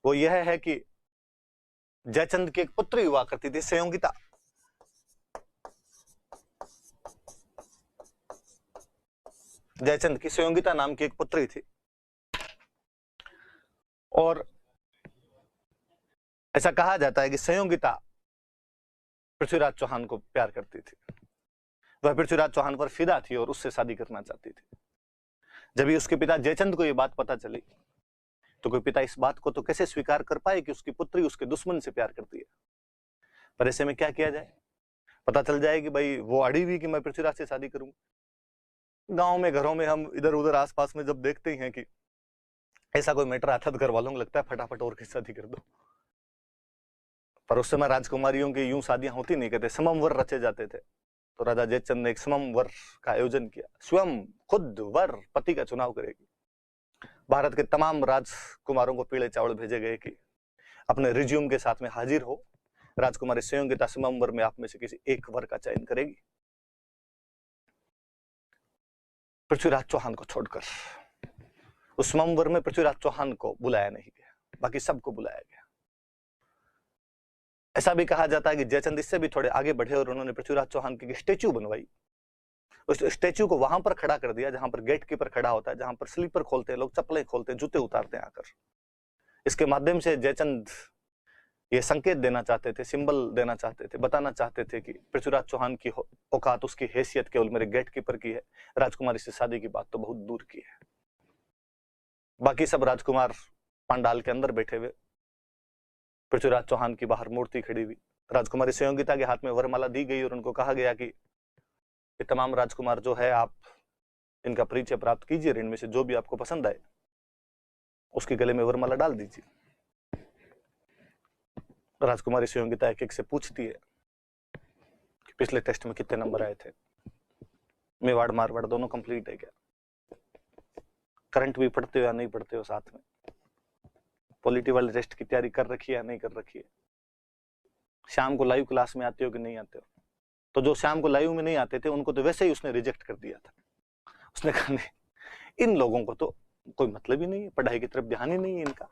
वो यह है कि जयचंद की एक पुत्री हुआ करती थी संयोगिता। जयचंद की संयोगिता नाम की एक पुत्री थी और ऐसा कहा जाता है कि संयोगिता पृथ्वीराज चौहान को प्यार करती थी। वह पृथ्वीराज चौहान पर फिदा थी और उससे शादी करना चाहती थी। जब ही उसके पिता जयचंद को यह बात पता चली तो कोई पिता इस बात को तो कैसे स्वीकार कर पाए कि उसकी पुत्री उसके दुश्मन से प्यार करती है। पर ऐसे में क्या किया जाए? पता चल जाए कि भाई वो अड़ी हुई कि मैं पृथ्वीराज से शादी करूंगा। गांव में घरों में हम इधर उधर आसपास में जब देखते हैं कि ऐसा कोई मैटर आता तो घर वालों को लगता है फटाफट और किसी शादी कर दो। पर उस समय राजकुमारियों की यूं शादियां होती नहीं, कहते सममवर रचे जाते थे। तो राजा जयचंद ने एक सममवर का आयोजन किया। स्वयं खुद वर पति का चुनाव करेगी। भारत के तमाम राजकुमारों को पीले चावल भेजे गए कि अपने रिज्यूम के साथ में हाजिर हो। राजकुमारी संयोगिता सममवर में आप में से किसी एक वर का चयन करेगी। पृथ्वीराज चौहान को छोड़कर उस सममवर में पृथ्वीराज चौहान को बुलाया नहीं गया, बाकी सबको बुलाया गया। ऐसा भी कहा जाता है कि जयचंद इससे भी थोड़े आगे बढ़े और उन्होंने पृथ्वीराज चौहान की स्टेच्यू बनवाई। उस स्टेच्यू को वहां पर खड़ा कर दिया जहां पर गेट कीपर खड़ा होता है, जहां पर स्लीपर खोलते हैं लोग, चप्पलें खोलते हैं, जूते उतारते हैं आकर। इसके माध्यम से जयचंद ये संकेत देना चाहते थे, सिंबल देना चाहते थे, बताना चाहते थे कि पृथ्वीराज चौहान की औकात, उसकी हैसियत केवल मेरे गेट कीपर की है, राजकुमारी से शादी की बात तो बहुत दूर की है। बाकी सब राजकुमार पंडाल के अंदर बैठे हुए, पृथ्वीराज चौहान की बाहर मूर्ति खड़ी हुई। राजकुमारी संयोगिता के हाथ में वरमाला दी गई और उनको कहा गया कि ये तमाम राजकुमार जो है आप इनका परिचय प्राप्त कीजिए, इनमें से जो भी आपको पसंद आए उसके गले में वरमाला डाल दीजिए। राजकुमारी संयोगिता एक एक से पूछती है कि पिछले टेस्ट में कितने नंबर आए थे, मेवाड़ मारवाड़ दोनों कंप्लीट है क्या, करंट भी पढ़ते हो या नहीं पढ़ते हो, साथ में पॉलिटी वाले टेस्ट की तैयारी कर रखी है या नहीं कर रखी है, शाम को लाइव क्लास में आते हो कि नहीं आते हो। तो जो शाम को लाइव में नहीं आते थे उनको तो वैसे ही उसने रिजेक्ट कर दिया था। उसने कहा नहीं, इन लोगों को तो कोई मतलब ही नहीं है, पढ़ाई की तरफ ध्यान ही नहीं है इनका।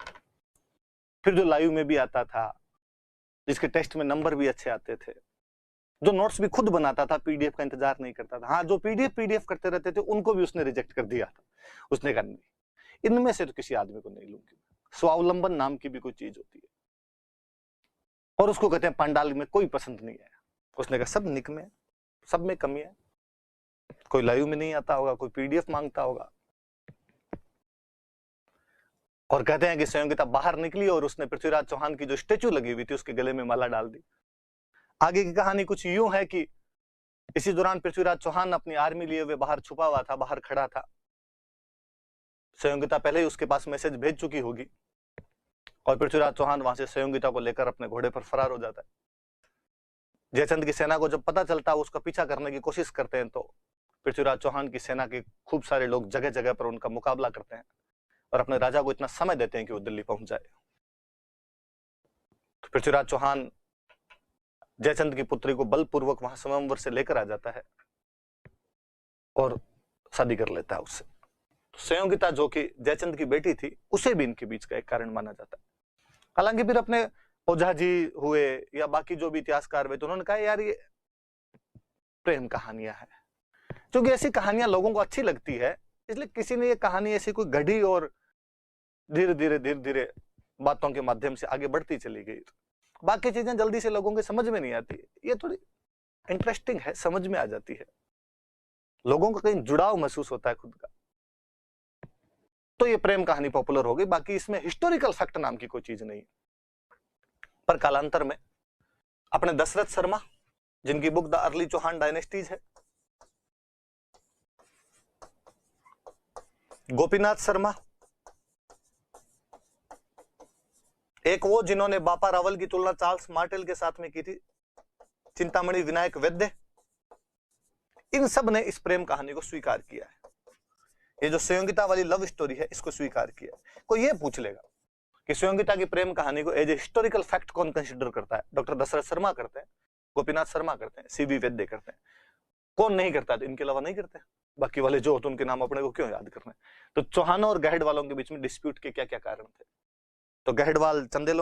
फिर जो लाइव में भी आता था, जिसके टेस्ट में नंबर भी अच्छे आते थे, जो नोट्स भी खुद बनाता था, पीडीएफ का इंतजार नहीं करता था, हाँ जो पीडीएफ करते रहते थे उनको भी उसने रिजेक्ट कर दिया था। उसने कहा नहीं, इनमें से तो किसी आदमी को नहीं लूंगी। स्वावलंबन नाम की भी कोई चीज होती है और उसको कहते हैं पंडाल में कोई पसंद नहीं आया। उसने कहा सब निकमे, सब में कमी है, कोई लाइव में नहीं आता होगा, कोई पीडीएफ मांगता होगा। और कहते हैं कि संयोगिता बाहर निकली और उसने पृथ्वीराज चौहान की जो स्टेच्यू लगी हुई थी उसके गले में माला डाल दी। आगे की कहानी कुछ यूं है कि इसी दौरान पृथ्वीराज चौहान अपनी आर्मी लिए हुए बाहर छुपा हुआ था, बाहर खड़ा था। संयोगिता पहले ही उसके पास मैसेज भेज चुकी होगी और पृथ्वीराज चौहान वहां से संयोगिता को लेकर अपने घोड़े पर फरार हो जाता है। जयचंद की सेना को जब पता चलता है, उसका पीछा करने की कोशिश करते हैं, तो पृथ्वीराज चौहान की सेना के खूब सारे लोग जगह जगह पर उनका मुकाबला करते हैं और अपने राजा को इतना समय देते हैं कि वो दिल्ली पहुंच जाए। तो पृथ्वीराज चौहान जयचंद की पुत्री को बलपूर्वक वहां स्वयंवर से लेकर आ जाता है और शादी कर लेता है उससे। तो संयोगिता जो कि जयचंद की बेटी थी, उसे भी इनके बीच का एक कारण माना जाता है। हालांकि फिर अपने ओझा जी हुए या बाकी जो भी इतिहासकार हुए तो उन्होंने कहा यार ये प्रेम कहानियां हैं, क्योंकि ऐसी कहानियां लोगों को अच्छी लगती है, इसलिए किसी ने ये कहानी ऐसी कोई गढ़ी और धीरे धीरे बातों के माध्यम से आगे बढ़ती चली गई। बाकी चीजें जल्दी से लोगों के समझ में नहीं आती, ये थोड़ी इंटरेस्टिंग है, समझ में आ जाती है, लोगों को कहीं जुड़ाव महसूस होता है खुद का, तो ये प्रेम कहानी पॉपुलर हो गई। बाकी इसमें हिस्टोरिकल फैक्ट नाम की कोई चीज नहीं। पर कालांतर में अपने दशरथ शर्मा, जिनकी book the early Chauhan dynasties है, गोपीनाथ शर्मा, एक वो जिन्होंने बापा रावल की तुलना चार्ल्स मार्टेल के साथ में की थी, चिंतामणि विनायक वैद्य, इन सब ने इस प्रेम कहानी को स्वीकार किया है। ये जो संयोगिता वाली लव स्टोरी है इसको स्वीकार किया। कोई ये पूछ लेगा कि संयोगिता की प्रेम कहानी को एज ए हिस्टोरिकल फैक्ट कौन कंसिडर करता है? डॉक्टर दशरथ शर्मा करते हैं, गोपीनाथ शर्मा करते हैं, सीवी वैद्य करते हैं, कौन नहीं करता? तो इनके अलावा नहीं करते। बाकी वाले जो होते उनके नाम अपने को क्यों याद करना है? तो चौहानों और गहड वालों के बीच में डिस्प्यूट के क्या क्या कारण थे? तो गहडवाल चंदेलों